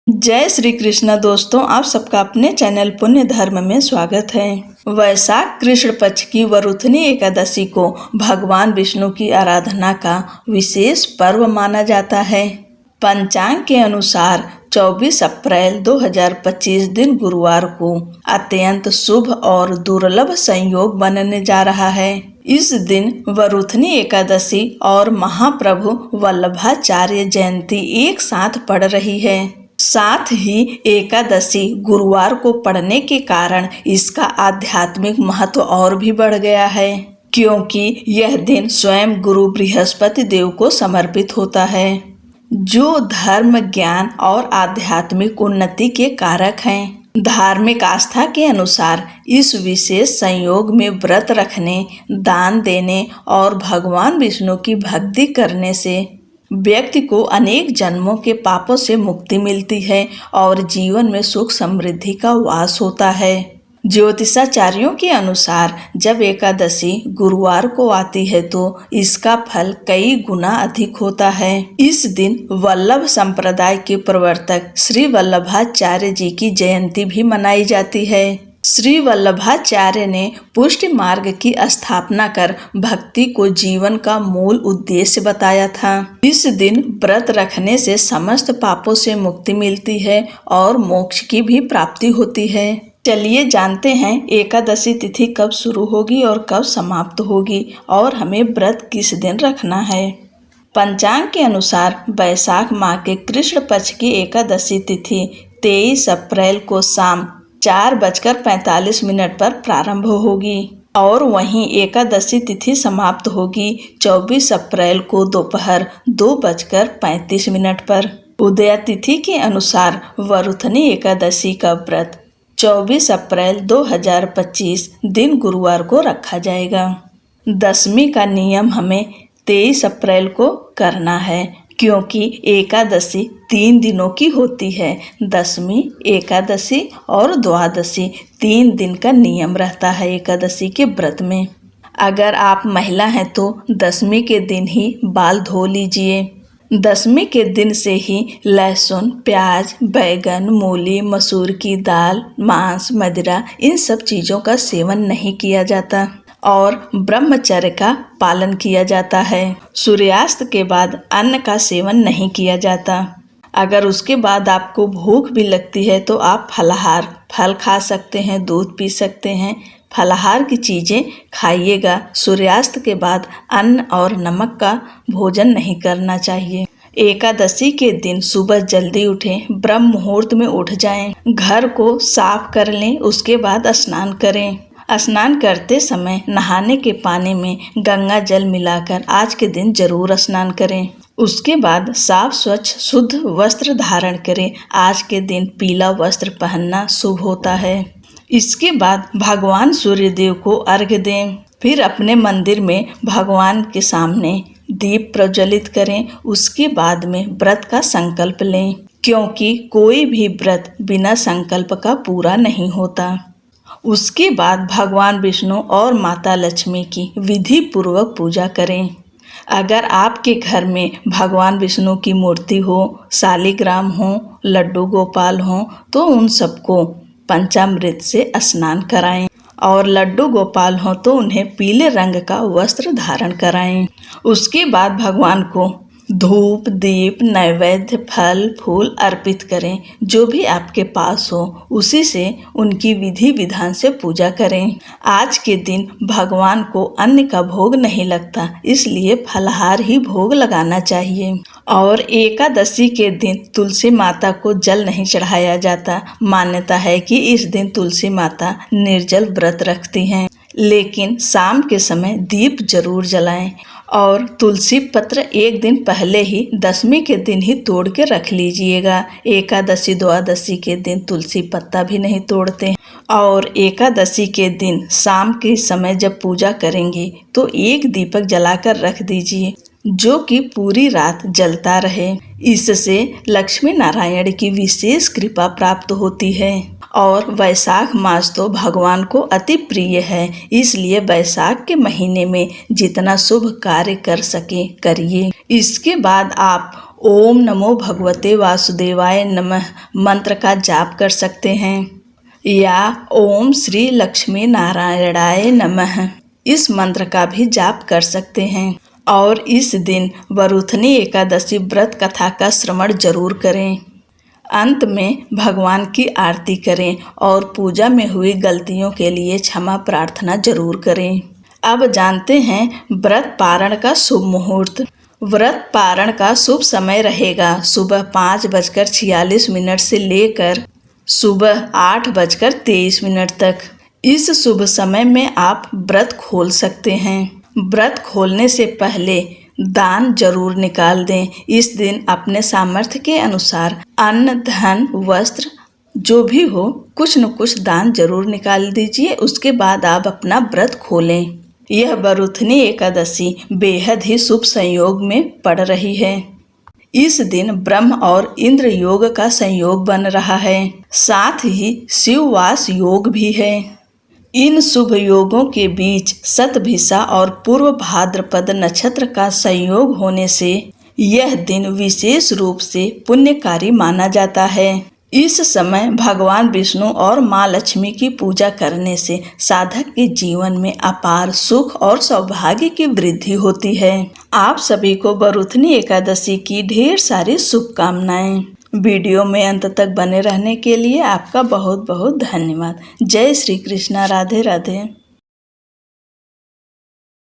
जय श्री कृष्ण दोस्तों, आप सबका अपने चैनल पुण्य धर्म में स्वागत है। वैशाख कृष्ण पक्ष की वरुथनी एकादशी को भगवान विष्णु की आराधना का विशेष पर्व माना जाता है। पंचांग के अनुसार 24 अप्रैल 2025 दिन गुरुवार को अत्यंत शुभ और दुर्लभ संयोग बनने जा रहा है। इस दिन वरुथनी एकादशी और महाप्रभु वल्लभाचार्य जयंती एक साथ पड़ रही है। साथ ही एकादशी गुरुवार को पड़ने के कारण इसका आध्यात्मिक महत्व और भी बढ़ गया है, क्योंकि यह दिन स्वयं गुरु बृहस्पति देव को समर्पित होता है, जो धर्म, ज्ञान और आध्यात्मिक उन्नति के कारक हैं। धार्मिक आस्था के अनुसार इस विशेष संयोग में व्रत रखने, दान देने और भगवान विष्णु की भक्ति करने से व्यक्ति को अनेक जन्मों के पापों से मुक्ति मिलती है और जीवन में सुख समृद्धि का वास होता है। ज्योतिषाचार्यों के अनुसार जब एकादशी गुरुवार को आती है तो इसका फल कई गुना अधिक होता है। इस दिन वल्लभ संप्रदाय के प्रवर्तक श्री वल्लभाचार्य जी की जयंती भी मनाई जाती है। श्री वल्लभाचार्य ने पुष्टि मार्ग की स्थापना कर भक्ति को जीवन का मूल उद्देश्य बताया था। इस दिन व्रत रखने से समस्त पापों से मुक्ति मिलती है और मोक्ष की भी प्राप्ति होती है। चलिए जानते हैं एकादशी तिथि कब शुरू होगी और कब समाप्त होगी और हमें व्रत किस दिन रखना है। पंचांग के अनुसार वैशाख माह के कृष्ण पक्ष की एकादशी तिथि 23 अप्रैल को शाम 4:45 पर प्रारंभ होगी और वहीं एकादशी तिथि समाप्त होगी 24 अप्रैल को दोपहर 2:35 पर। उदया तिथि के अनुसार वरुथनी एकादशी का व्रत 24 अप्रैल 2025 दिन गुरुवार को रखा जाएगा। दशमी का नियम हमें 23 अप्रैल को करना है, क्योंकि एकादशी 3 दिनों की होती है। दशमी, एकादशी और द्वादशी 3 दिन का नियम रहता है एकादशी के व्रत में। अगर आप महिला हैं तो दशमी के दिन ही बाल धो लीजिए। दशमी के दिन से ही लहसुन, प्याज, बैगन, मूली, मसूर की दाल, मांस, मदिरा इन सब चीज़ों का सेवन नहीं किया जाता और ब्रह्मचर्य का पालन किया जाता है। सूर्यास्त के बाद अन्न का सेवन नहीं किया जाता। अगर उसके बाद आपको भूख भी लगती है तो आप फलाहार, फल खा सकते हैं, दूध पी सकते हैं। फलाहार की चीज़ें खाइएगा। सूर्यास्त के बाद अन्न और नमक का भोजन नहीं करना चाहिए। एकादशी के दिन सुबह जल्दी उठें, ब्रह्म मुहूर्त में उठ जाएं, घर को साफ कर लें, उसके बाद स्नान करें। स्नान करते समय नहाने के पानी में गंगा जल मिलाकर आज के दिन जरूर स्नान करें। उसके बाद साफ स्वच्छ शुद्ध वस्त्र धारण करें। आज के दिन पीला वस्त्र पहनना शुभ होता है। इसके बाद भगवान सूर्यदेव को अर्घ्य दें। फिर अपने मंदिर में भगवान के सामने दीप प्रज्वलित करें। उसके बाद में व्रत का संकल्प लें, क्योंकि कोई भी व्रत बिना संकल्प का पूरा नहीं होता। उसके बाद भगवान विष्णु और माता लक्ष्मी की विधि पूर्वक पूजा करें। अगर आपके घर में भगवान विष्णु की मूर्ति हो, शालिग्राम हो, लड्डू गोपाल हो तो उन सबको पंचामृत से स्नान कराएं और लड्डू गोपाल हो तो उन्हें पीले रंग का वस्त्र धारण कराएं। उसके बाद भगवान को धूप, दीप, नैवेद्य, फल, फूल अर्पित करें। जो भी आपके पास हो उसी से उनकी विधि विधान से पूजा करें। आज के दिन भगवान को अन्न का भोग नहीं लगता, इसलिए फलाहार ही भोग लगाना चाहिए। और एकादशी के दिन तुलसी माता को जल नहीं चढ़ाया जाता। मान्यता है कि इस दिन तुलसी माता निर्जल व्रत रखती हैं, लेकिन शाम के समय दीप जरूर जलाएं और तुलसी पत्र एक दिन पहले ही दशमी के दिन ही तोड़ के रख लीजिएगा। एकादशी द्वादशी के दिन तुलसी पत्ता भी नहीं तोड़ते। और एकादशी के दिन शाम के समय जब पूजा करेंगे तो एक दीपक जलाकर रख दीजिए, जो कि पूरी रात जलता रहे। इससे लक्ष्मी नारायण की विशेष कृपा प्राप्त होती है। और वैशाख मास तो भगवान को अति प्रिय है, इसलिए वैशाख के महीने में जितना शुभ कार्य कर सके करिए। इसके बाद आप ओम नमो भगवते वासुदेवाय नमः मंत्र का जाप कर सकते हैं या ओम श्री लक्ष्मी नारायणाय नमः इस मंत्र का भी जाप कर सकते हैं। और इस दिन वरुथनी एकादशी व्रत कथा का श्रवण जरूर करें। अंत में भगवान की आरती करें और पूजा में हुई गलतियों के लिए क्षमा प्रार्थना जरूर करें। अब जानते हैं व्रत पारण का शुभ मुहूर्त। व्रत पारण का शुभ समय रहेगा सुबह 5:46 से लेकर सुबह 8:23 तक। इस शुभ समय में आप व्रत खोल सकते हैं। व्रत खोलने से पहले दान जरूर निकाल दें। इस दिन अपने सामर्थ्य के अनुसार अन्न, धन, वस्त्र जो भी हो कुछ न कुछ दान जरूर निकाल दीजिए। उसके बाद आप अपना व्रत खोलें। यह वरुथनी एकादशी बेहद ही शुभ संयोग में पड़ रही है। इस दिन ब्रह्म और इंद्र योग का संयोग बन रहा है, साथ ही शिववास योग भी है। इन शुभ योगों के बीच शतभिषा और पूर्व भाद्रपद नक्षत्र का संयोग होने से यह दिन विशेष रूप से पुण्यकारी माना जाता है। इस समय भगवान विष्णु और माँ लक्ष्मी की पूजा करने से साधक के जीवन में अपार सुख और सौभाग्य की वृद्धि होती है। आप सभी को वरुथनी एकादशी की ढेर सारी शुभकामनाएं। वीडियो में अंत तक बने रहने के लिए आपका बहुत बहुत धन्यवाद। जय श्री कृष्णा। राधे राधे।